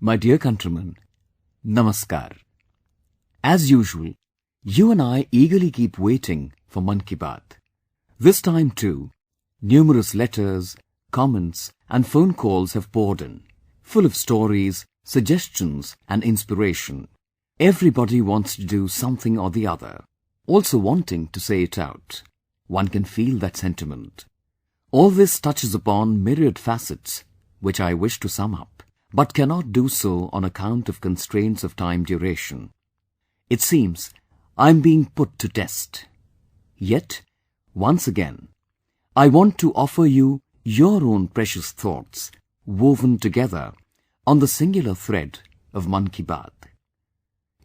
My dear countrymen, Namaskar. As usual, you and I eagerly keep waiting for Mann Ki Baat. This time too, numerous letters, comments and phone calls have poured in, full of stories, suggestions and inspiration. Everybody wants to do something or the other, also wanting to say it out. One can feel that sentiment. All this touches upon myriad facets, which I wish to sum up, but cannot do so on account of constraints of time duration. It seems I am being put to test. Yet, once again, I want to offer you your own precious thoughts, woven together on the singular thread of Mann Ki Baat.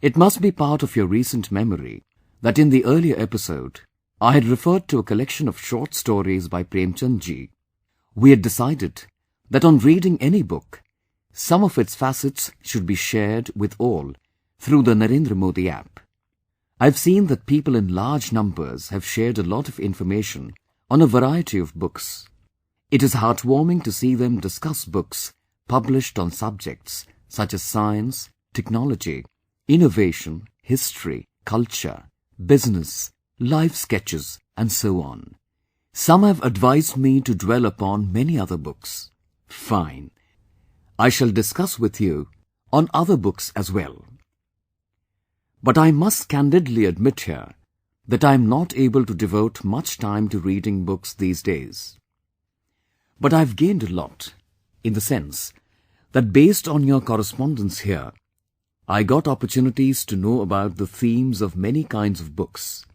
It must be part of your recent memory that in the earlier episode, I had referred to a collection of short stories by Premchand ji. We had decided that on reading any book, some of its facets should be shared with all through the Narendra Modi app. I've seen that people in large numbers have shared a lot of information on a variety of books. It is heartwarming to see them discuss books published on subjects such as science, technology, innovation, history, culture, business, life sketches, and so on. Some have advised me to dwell upon many other books. Fine. I shall discuss with you on other books as well. But I must candidly admit here that I am not able to devote much time to reading books these days. But I've gained a lot, in the sense that based on your correspondence here, I got opportunities to know about the themes of many kinds of books.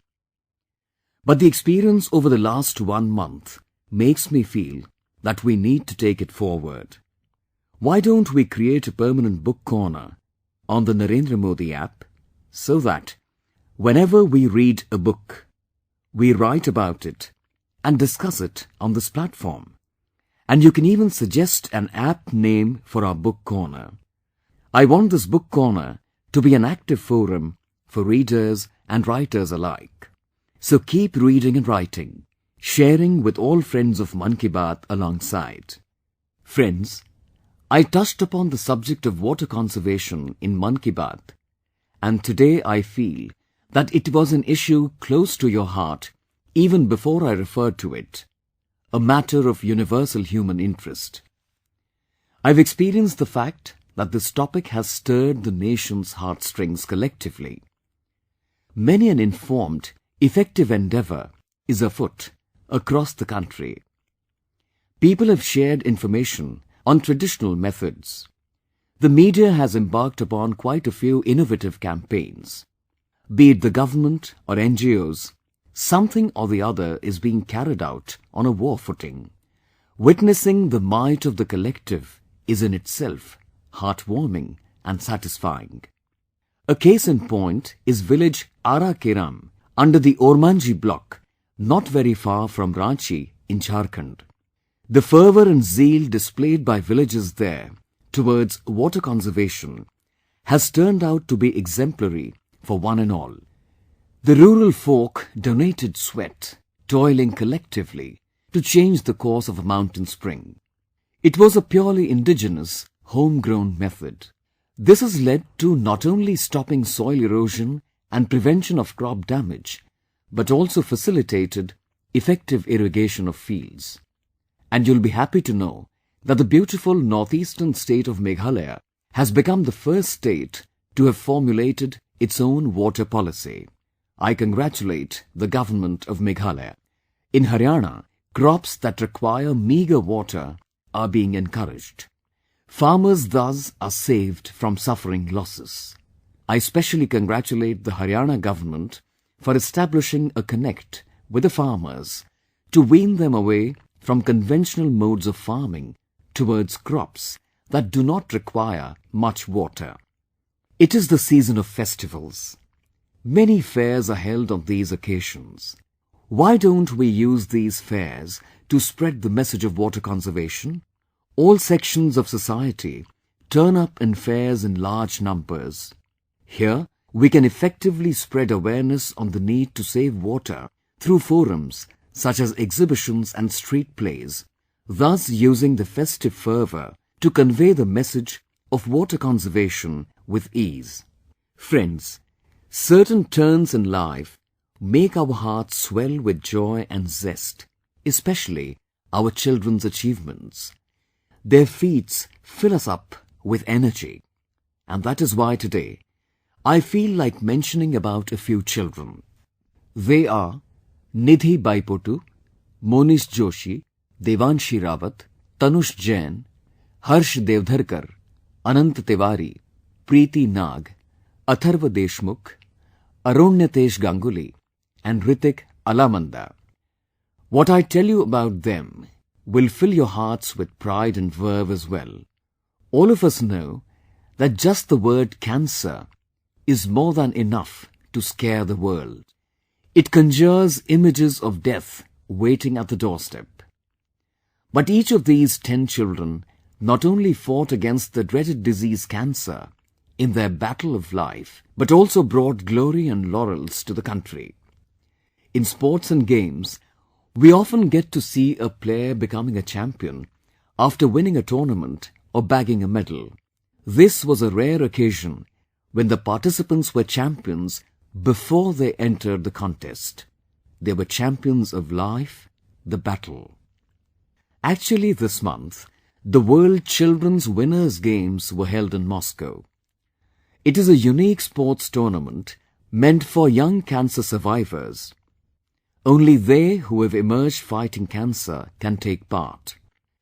But the experience over the last 1 month makes me feel that we need to take it forward. Why don't we create a permanent book corner on the Narendra Modi app so that whenever we read a book, we write about it and discuss it on this platform. And you can even suggest an apt name for our book corner. I want this book corner to be an active forum for readers and writers alike. So keep reading and writing, sharing with all friends of Mann Ki Baat alongside. Friends, I touched upon the subject of water conservation in Mann Ki Baat, and today I feel that it was an issue close to your heart even before I referred to it, a matter of universal human interest. I've experienced the fact that this topic has stirred the nation's heartstrings collectively. Many an informed, effective endeavor is afoot across the country. People have shared information on traditional methods. The media has embarked upon quite a few innovative campaigns. Be it the government or NGOs, something or the other is being carried out on a war footing. Witnessing the might of the collective is in itself heartwarming and satisfying. A case in point is village Ara Keram under the Ormanji block, not very far from Ranchi in Jharkhand. The fervour and zeal displayed by villagers there towards water conservation has turned out to be exemplary for one and all. The rural folk donated sweat, toiling collectively to change the course of a mountain spring. It was a purely indigenous, homegrown method. This has led to not only stopping soil erosion and prevention of crop damage, but also facilitated effective irrigation of fields. And you'll be happy to know that the beautiful northeastern state of Meghalaya has become the first state to have formulated its own water policy. I congratulate the government of Meghalaya. In Haryana, crops that require meagre water are being encouraged. Farmers thus are saved from suffering losses. I especially congratulate the Haryana government for establishing a connect with the farmers to wean them away from conventional modes of farming towards crops that do not require much water. It is the season of festivals. Many fairs are held on these occasions. Why don't we use these fairs to spread the message of water conservation? All sections of society turn up in fairs in large numbers. Here, we can effectively spread awareness on the need to save water through forums such as exhibitions and street plays, thus using the festive fervour to convey the message of water conservation with ease. Friends, certain turns in life make our hearts swell with joy and zest, especially our children's achievements. Their feats fill us up with energy. And that is why today, I feel like mentioning about a few children. They are Nidhi Baipotu, Monish Joshi, Devanshi Rawat, Tanush Jain, Harsh Devdharkar, Anant Tiwari, Preeti Nag, Atharva Deshmukh, Aronyatesh Ganguly, and Ritik Alamanda. What I tell you about them will fill your hearts with pride and verve as well. All of us know that just the word cancer is more than enough to scare the world. It conjures images of death waiting at the doorstep. But each of these 10 children not only fought against the dreaded disease cancer in their battle of life, but also brought glory and laurels to the country. In sports and games, we often get to see a player becoming a champion after winning a tournament or bagging a medal. This was a rare occasion when the participants were champions before they entered the contest. They were champions of life, the battle. Actually, this month, the World Children's Winners' Games were held in Moscow. It is a unique sports tournament meant for young cancer survivors. Only they who have emerged fighting cancer can take part.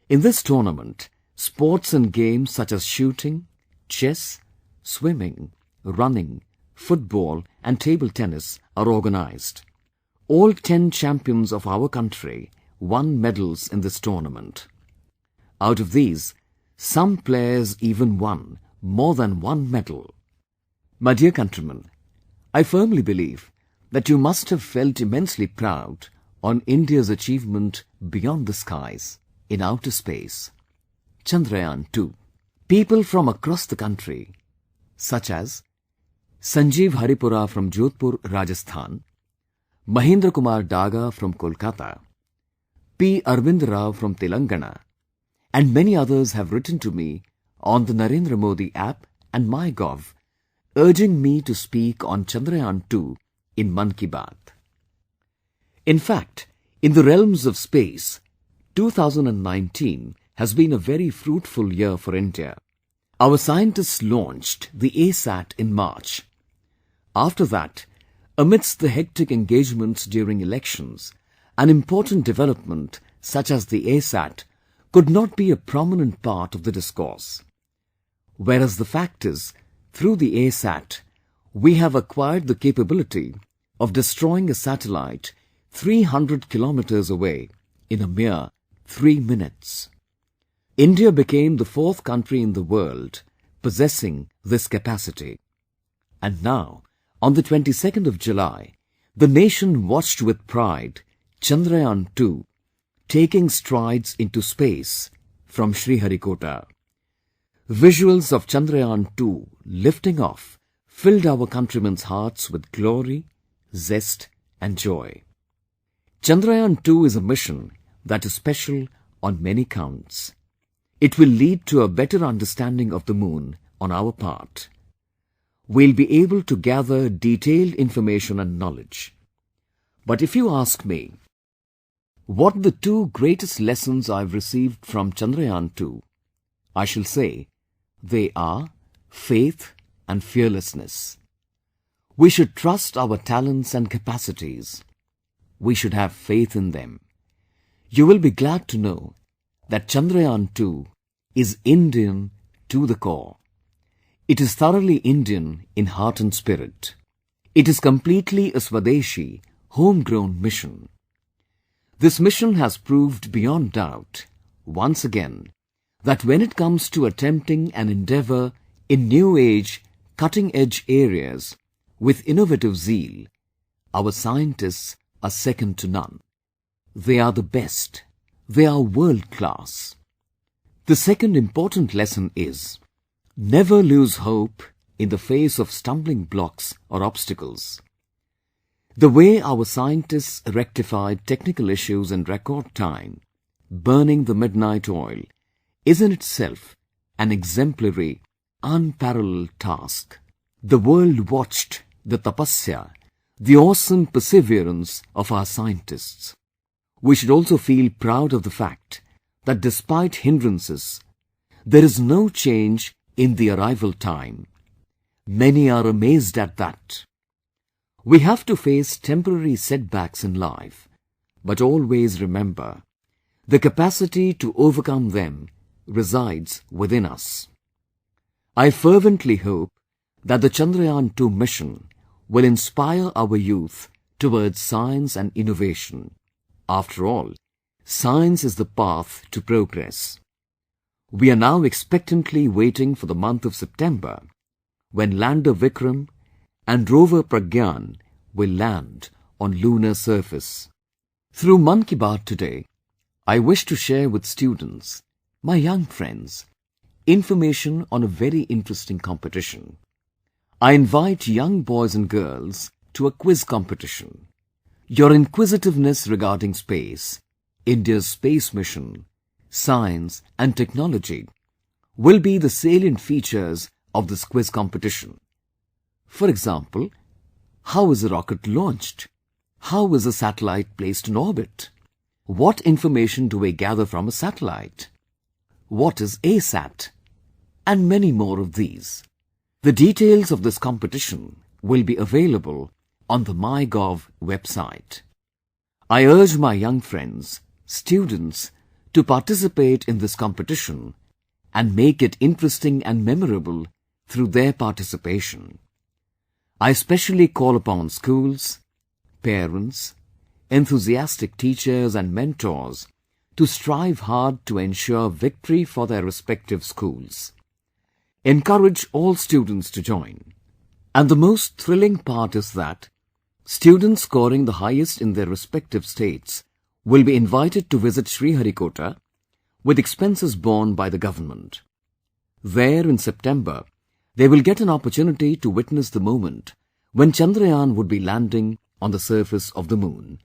In this tournament, sports and games such as shooting, chess, swimming, running, football and table tennis are organized. All 10 champions of our country won medals in this tournament. Out of these, some players even won more than one medal. My dear countrymen, I firmly believe that you must have felt immensely proud on India's achievement beyond the skies, in outer space, Chandrayaan-2. People from across the country, such as Sanjeev Haripura from Jodhpur, Rajasthan, Mahendra Kumar Daga from Kolkata, P. Arvind Rao from Telangana, and many others have written to me on the Narendra Modi app and MyGov, urging me to speak on Chandrayaan-2 in Mann Ki Baat. In fact, in the realms of space, 2019 has been a very fruitful year for India. Our scientists launched the ASat in March. After that, amidst the hectic engagements during elections, an important development such as the ASat could not be a prominent part of the discourse. Whereas the fact is, through the ASat, we have acquired the capability of destroying a satellite 300 kilometers away in a mere 3 minutes. India became the 4th country in the world possessing this capacity. And now, on the 22nd of July, the nation watched with pride Chandrayaan-2 taking strides into space from Sriharikota. Visuals of Chandrayaan-2 lifting off filled our countrymen's hearts with glory, zest and joy. Chandrayaan-2 is a mission that is special on many counts. It will lead to a better understanding of the moon on our part. We'll be able to gather detailed information and knowledge. But if you ask me, what the 2 greatest lessons I've received from Chandrayaan-2, I shall say, they are faith and fearlessness. We should trust our talents and capacities. We should have faith in them. You will be glad to know that Chandrayaan-2 is Indian to the core. It is thoroughly Indian in heart and spirit. It is completely a Swadeshi, homegrown mission. This mission has proved beyond doubt, once again, that when it comes to attempting an endeavor in new age, cutting-edge areas with innovative zeal, our scientists are second to none. They are the best. They are world-class. The second important lesson is, never lose hope in the face of stumbling blocks or obstacles. The way our scientists rectified technical issues in record time, burning the midnight oil, is in itself an exemplary unparalleled task. The world watched the tapasya, the awesome perseverance of our scientists. We should also feel proud of the fact that despite hindrances, there is no change in the arrival time. Many are amazed at that. We have to face temporary setbacks in life, but always remember, the capacity to overcome them resides within us. I fervently hope that the Chandrayaan-2 mission will inspire our youth towards science and innovation. After all, science is the path to progress. We are now expectantly waiting for the month of September, when lander Vikram and rover Pragyan will land on lunar surface. Through Mann Ki Baat today, I wish to share with students, my young friends, information on a very interesting competition. I invite young boys and girls to a quiz competition. Your inquisitiveness regarding space, India's space mission, science and technology will be the salient features of this quiz competition. For example, how is a rocket launched? How is a satellite placed in orbit? What information do we gather from a satellite? What is ASAT? And many more of these. The details of this competition will be available on the MyGov website. I urge my young friends, students, to participate in this competition and make it interesting and memorable through their participation. I especially call upon schools, parents, enthusiastic teachers and mentors to strive hard to ensure victory for their respective schools. Encourage all students to join. And the most thrilling part is that students scoring the highest in their respective states will be invited to visit Sriharikota with expenses borne by the government. There in September, they will get an opportunity to witness the moment when Chandrayaan would be landing on the surface of the moon.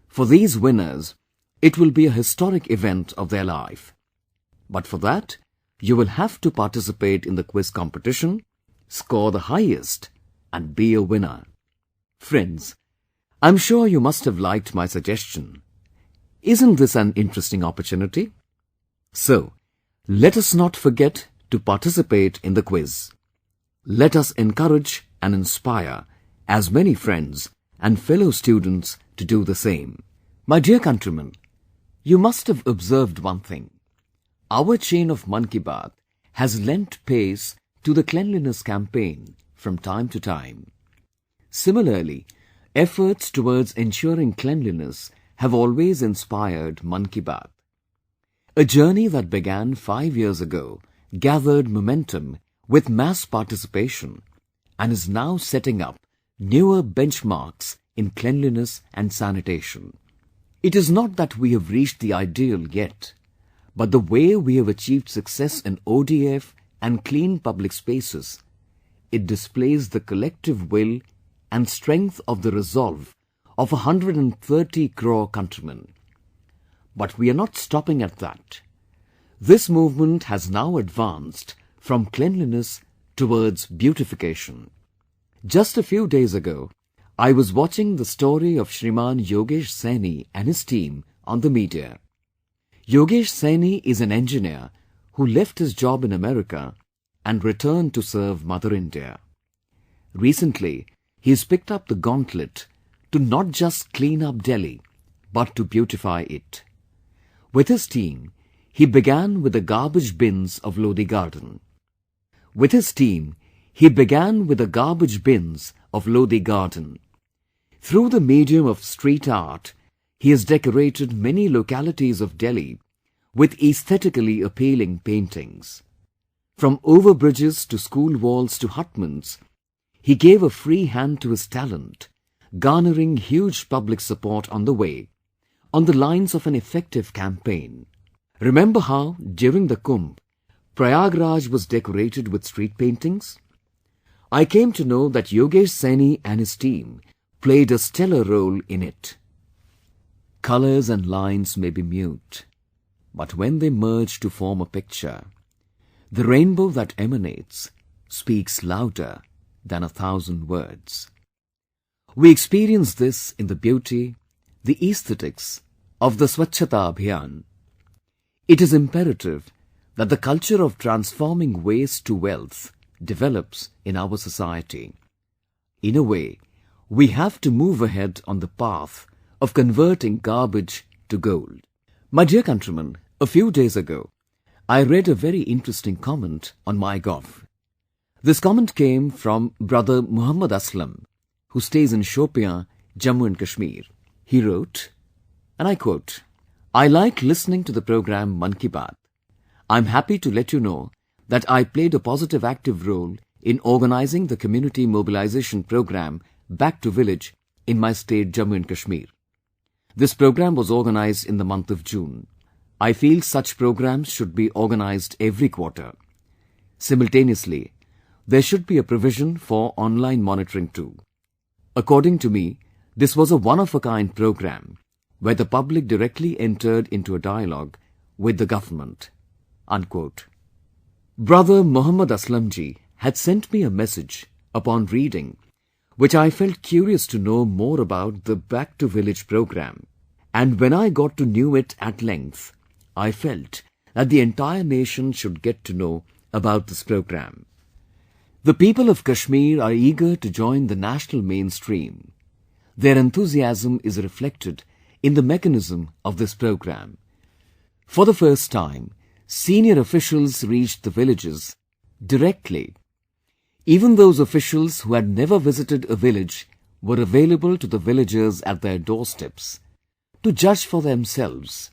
For these winners, it will be a historic event of their life. But for that, you will have to participate in the quiz competition, score the highest, and be a winner. Friends, I'm sure you must have liked my suggestion. Isn't this an interesting opportunity? So, let us not forget to participate in the quiz. Let us encourage and inspire as many friends and fellow students to do the same. My dear countrymen, you must have observed one thing. Our chain of Mann Ki Baat has lent pace to the cleanliness campaign from time to time. Similarly, efforts towards ensuring cleanliness have always inspired Mann Ki Baat. A journey that began 5 years ago gathered momentum with mass participation and is now setting up newer benchmarks in cleanliness and sanitation. It is not that we have reached the ideal yet, but the way we have achieved success in ODF and clean public spaces, it displays the collective will and strength of the resolve of 130 crore countrymen. But we are not stopping at that. This movement has now advanced from cleanliness towards beautification. Just a few days ago, I was watching the story of Shriman Yogesh Saini and his team on the media. Yogesh Saini is an engineer who left his job in America and returned to serve Mother India. Recently, he has picked up the gauntlet to not just clean up Delhi, but to beautify it. With his team, he began with the garbage bins of Lodi Garden. Through the medium of street art, he has decorated many localities of Delhi with aesthetically appealing paintings. From overbridges to school walls to hutments, he gave a free hand to his talent, garnering huge public support on the way, on the lines of an effective campaign. Remember how, during the Kumbh, Prayagraj was decorated with street paintings? I came to know that Yogesh Saini and his team played a stellar role in it. Colors and lines may be mute, but when they merge to form a picture, the rainbow that emanates speaks louder than 1,000 words. We experience this in the beauty, the aesthetics of the Swachhata Abhiyan. It is imperative that the culture of transforming waste to wealth develops in our society. In a way, we have to move ahead on the path of converting garbage to gold. My dear countrymen, a few days ago, I read a very interesting comment on MyGov. This comment came from brother Muhammad Aslam, who stays in Shopian, Jammu and Kashmir. He wrote, and I quote, "I like listening to the program Mann Ki Baat. I'm happy to let you know that I played a positive active role in organizing the community mobilization program Back to Village in my state Jammu and Kashmir. This program was organized in the month of June. I feel such programs should be organized every quarter. Simultaneously, there should be a provision for online monitoring too. According to me, this was a one-of-a-kind program where the public directly entered into a dialogue with the government." Unquote. Brother Muhammad Aslamji had sent me a message upon reading, which I felt curious to know more about the Back to Village program, and when I got to know it at length, I felt that the entire nation should get to know about this program. The people of Kashmir are eager to join the national mainstream. Their enthusiasm is reflected in the mechanism of this program. For the first time, senior officials reached the villages directly. Even those officials who had never visited a village were available to the villagers at their doorsteps, to judge for themselves,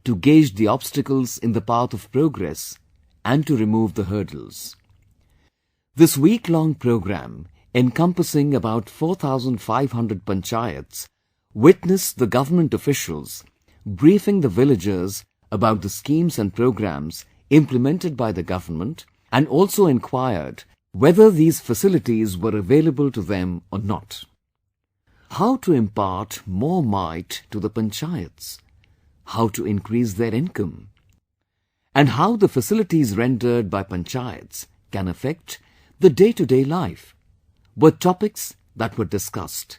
to gauge the obstacles in the path of progress, and to remove the hurdles. This week-long program, encompassing about 4,500 panchayats, witnessed the government officials briefing the villagers about the schemes and programs implemented by the government, and also inquired whether these facilities were available to them or not. How to impart more might to the panchayats, how to increase their income, and how the facilities rendered by panchayats can affect the day-to-day life were topics that were discussed,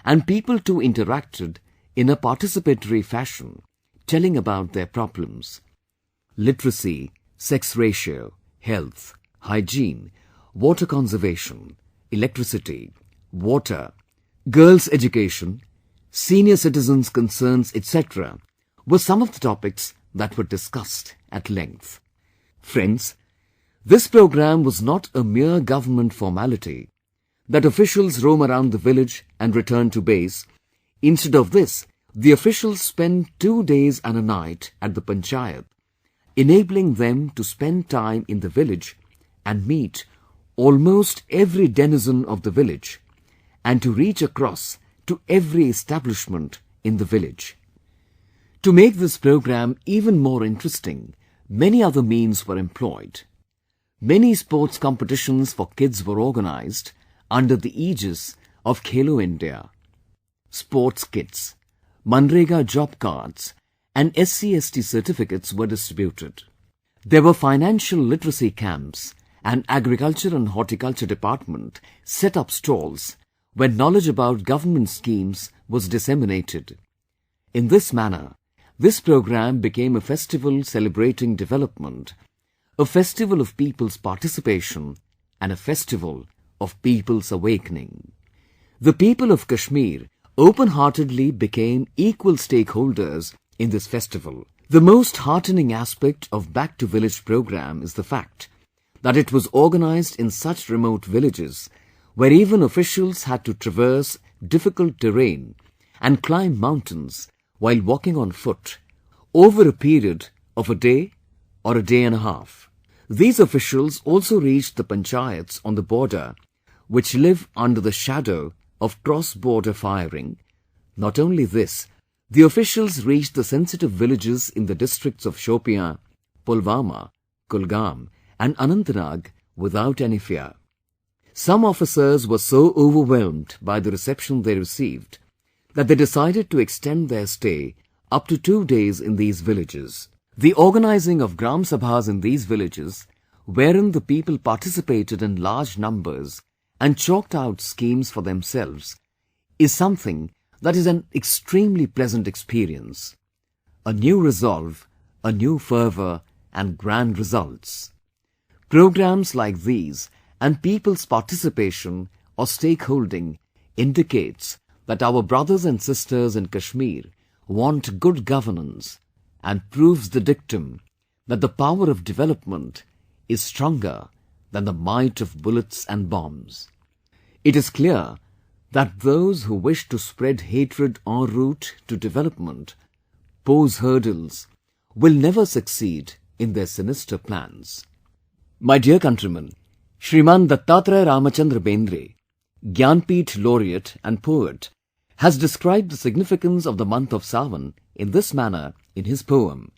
and people too interacted in a participatory fashion, telling about their problems. Literacy, sex ratio, health, hygiene, water conservation, electricity, water, girls' education, senior citizens' concerns, etc. were some of the topics that were discussed at length. Friends, this program was not a mere government formality, that officials roam around the village and return to base. Instead of this, the officials spend 2 days and a night at the panchayat, enabling them to spend time in the village and meet almost every denizen of the village, and to reach across to every establishment in the village. To make this program even more interesting, many other means were employed. Many sports competitions for kids were organized under the aegis of Khelo India. Sports kits, Manrega job cards and SC/ST certificates were distributed. There were financial literacy camps, and Agriculture and Horticulture Department set up stalls where knowledge about government schemes was disseminated. In this manner, this program became a festival celebrating development, a festival of people's participation, and a festival of people's awakening. The people of Kashmir open-heartedly became equal stakeholders in this festival. The most heartening aspect of Back to Village program is the fact that it was organized in such remote villages where even officials had to traverse difficult terrain and climb mountains while walking on foot over a period of a day or a day and a half. These officials also reached the panchayats on the border, which live under the shadow of cross-border firing. Not only this, the officials reached the sensitive villages in the districts of Shopian, Pulwama, Kulgam and Anantnag without any fear. Some officers were so overwhelmed by the reception they received that they decided to extend their stay up to 2 days in these villages. The organizing of Gram Sabhas in these villages wherein the people participated in large numbers and chalked out schemes for themselves, is something that is an extremely pleasant experience. A new resolve, a new fervour and grand results. Programs like these and people's participation or stakeholding indicates that our brothers and sisters in Kashmir want good governance and proves the dictum that the power of development is stronger than the might of bullets and bombs. It is clear that those who wish to spread hatred en route to development, pose hurdles, will never succeed in their sinister plans. My dear countrymen, Shriman Dattatreya Ramachandra Bendre, Gyanpith laureate and poet, has described the significance of the month of Sawan in this manner in his poem,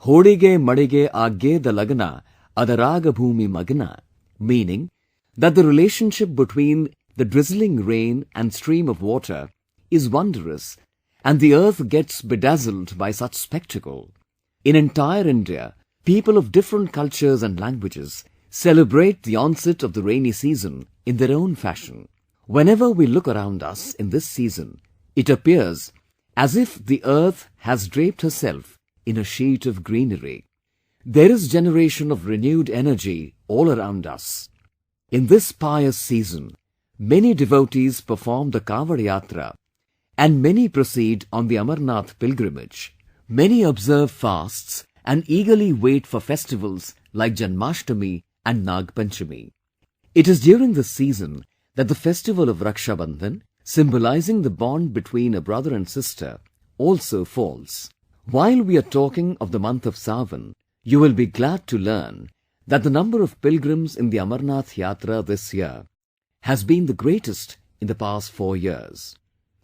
Hodige Madige Agge da Lagna Adaraga Bhumi Magna, meaning that the relationship between the drizzling rain and stream of water is wondrous and the earth gets bedazzled by such spectacle. In entire India, people of different cultures and languages celebrate the onset of the rainy season in their own fashion. Whenever we look around us in this season, it appears as if the earth has draped herself in a sheet of greenery. There is generation of renewed energy all around us. In this pious season, many devotees perform the Kavad Yatra and many proceed on the Amarnath pilgrimage. Many observe fasts and eagerly wait for festivals like Janmashtami and Nag Panchami. It is during this season that the festival of Raksha Bandhan, symbolizing the bond between a brother and sister, also falls. While we are talking of the month of Sawan, you will be glad to learn that the number of pilgrims in the Amarnath Yatra this year has been the greatest in the past 4 years.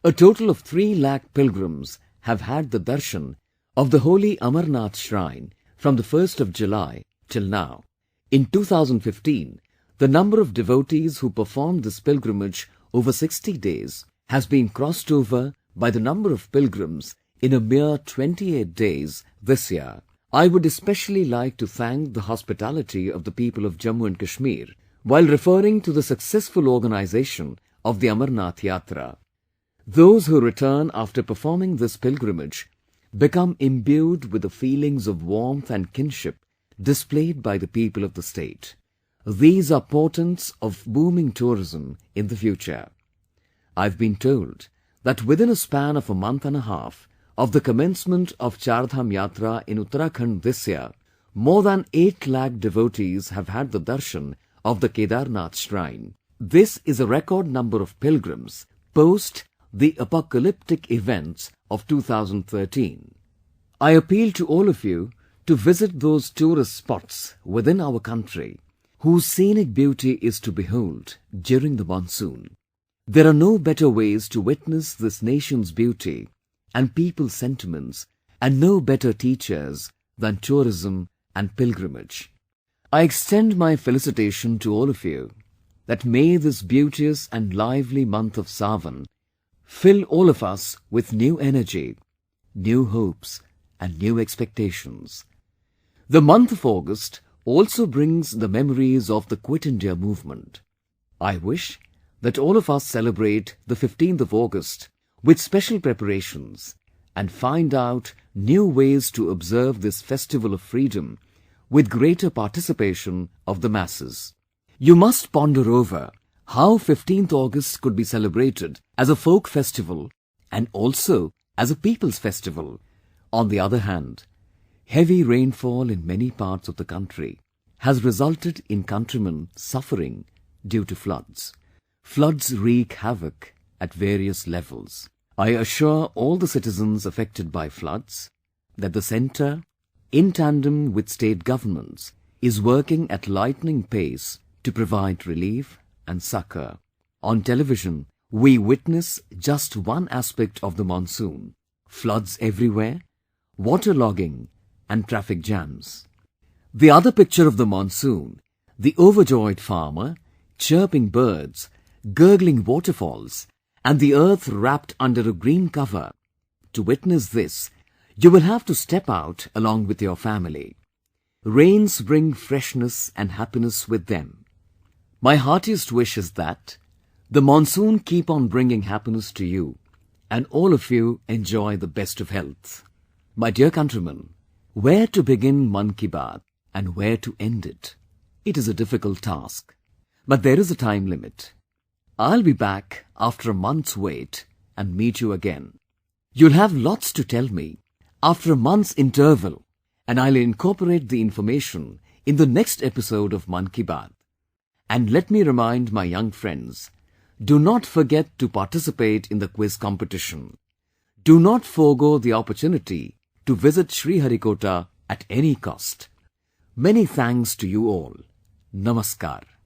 A total of 3 lakh pilgrims have had the darshan of the holy Amarnath shrine from the 1st of July till now. In 2015, the number of devotees who performed this pilgrimage over 60 days has been crossed over by the number of pilgrims in a mere 28 days this year. I would especially like to thank the hospitality of the people of Jammu and Kashmir while referring to the successful organization of the Amarnath Yatra. Those who return after performing this pilgrimage become imbued with the feelings of warmth and kinship displayed by the people of the state. These are portents of booming tourism in the future. I've been told that within a span of a month and a half of the commencement of Chardham Yatra in Uttarakhand this year, more than 8 lakh devotees have had the darshan of the Kedarnath shrine. This is a record number of pilgrims post the apocalyptic events of 2013. I appeal to all of you to visit those tourist spots within our country whose scenic beauty is to behold during the monsoon. There are no better ways to witness this nation's beauty and people's sentiments, and no better teachers than tourism and pilgrimage. I extend my felicitation to all of you that may this beauteous and lively month of Sawan fill all of us with new energy, new hopes and new expectations. The month of August also brings the memories of the Quit India movement. I wish that all of us celebrate the 15th of August with special preparations and find out new ways to observe this festival of freedom with greater participation of the masses. You must ponder over how 15th August could be celebrated as a folk festival and also as a people's festival. On the other hand, heavy rainfall in many parts of the country has resulted in countrymen suffering due to floods. Floods wreak havoc at various levels. I assure all the citizens affected by floods that the centre, in tandem with state governments, is working at lightning pace to provide relief and succour. On television, we witness just one aspect of the monsoon: floods everywhere, waterlogging and traffic jams. The other picture of the monsoon, the overjoyed farmer, chirping birds, gurgling waterfalls, and the earth wrapped under a green cover. To witness this, you will have to step out along with your family. Rains bring freshness and happiness with them. My heartiest wish is that the monsoon keep on bringing happiness to you and all of you enjoy the best of health. My dear countrymen, where to begin Mann Ki Baat and where to end it? It is a difficult task. But there is a time limit. I'll be back after a month's wait and meet you again. You'll have lots to tell me after a month's interval, and I'll incorporate the information in the next episode of Mann Ki Baat. And let me remind my young friends, do not forget to participate in the quiz competition. Do not forego the opportunity to visit Sriharikota at any cost. Many thanks to you all. Namaskar.